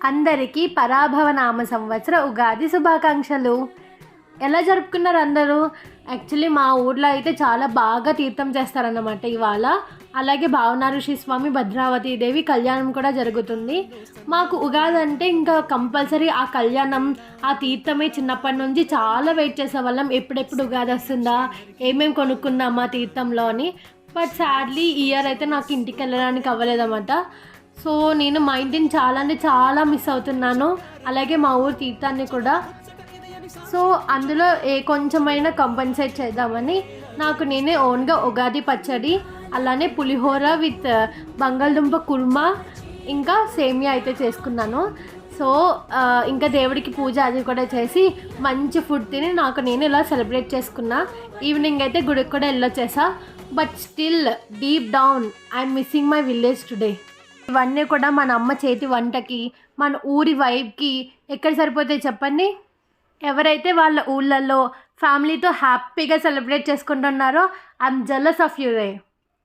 అందరికీ పరాభవ నామ సంవత్సర ఉగాది శుభాకాంక్షలు. ఎలా జరుపుకున్నారు అందరూ? యాక్చువల్లీ మా ఊర్లో అయితే చాలా బాగా తీర్థం చేస్తారన్నమాట ఇవాళ. అలాగే భావన ఋషి స్వామి భద్రావతి దేవి కళ్యాణం కూడా జరుగుతుంది. మాకు ఉగాది అంటే ఇంకా కంపల్సరీ ఆ కళ్యాణం, ఆ తీర్థమే చిన్నప్పటి నుంచి చాలా వెయిట్ చేసేవాళ్ళం. ఎప్పుడెప్పుడు ఉగాది వస్తుందా, ఏమేమి కొనుక్కుందామా తీర్థంలో అని. బట్ సాడ్లీ ఈ ఇయర్ అయితే నాకు ఇంటికి వెళ్ళడానికి అవ్వలేదన్నమాట. సో నేను మా ఇంటిని చాలా మిస్ అవుతున్నాను, అలాగే మా ఊరు తీర్థాన్ని కూడా. సో అందులో కొంచెమైనా కంపెన్సేట్ చేద్దామని నాకు నేనే ఓన్గా ఉగాది పచ్చడి, అలానే పులిహోర విత్ బంగాళదుంప కుర్మా, ఇంకా సేమియా అయితే చేసుకున్నాను. సో ఇంకా దేవుడికి పూజ అది కూడా చేసి మంచి ఫుడ్ తిని నాకు నేను ఇలా సెలబ్రేట్ చేసుకున్నా. ఈవినింగ్ అయితే గుడికి కూడా వెళ్ళొచ్చేసా. But still deep down I'm missing my village today. ఇవన్నీ కూడా మన అమ్మ చేతి వంటకి, మన ఊరి వైబ్కి ఎక్కడ సరిపోతాయి చెప్పండి? ఎవరైతే వాళ్ళ ఊళ్ళల్లో ఫ్యామిలీతో హ్యాపీగా సెలబ్రేట్ చేసుకుంటున్నారో I'm jealous of you ray.